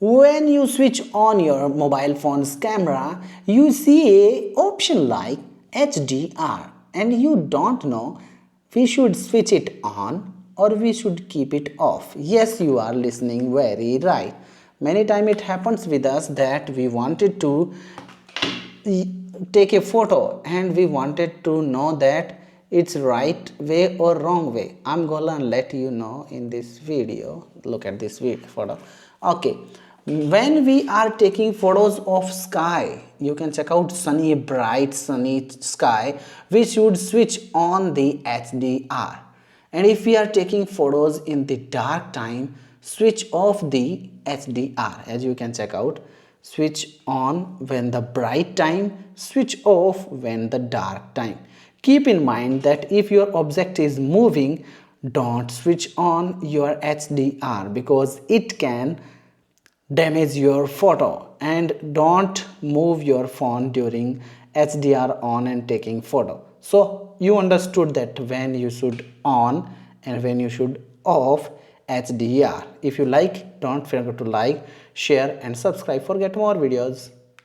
When you switch on your mobile phone's camera, you see a option like HDR and you don't know we should switch it on or we should keep it off. Yes, you are listening very right. Many times it happens with us that we wanted to take a photo and we wanted to know that it's right way or wrong way. I'm gonna let you know in this video. Look at this photo. Okay, when we are taking photos of sky, you can check out sunny, bright sunny sky, we should switch on the HDR. And if we are taking photos in the dark time, switch off the HDR. As you can check out, switch on when the bright time, switch off when the dark time. Keep in mind that if your object is moving, don't switch on your HDR because it can damage your photo, and don't move your phone during HDR on and taking photo. So you understood that when you should on and when you should off HDR. If you like, don't forget to like, share and subscribe for get more videos.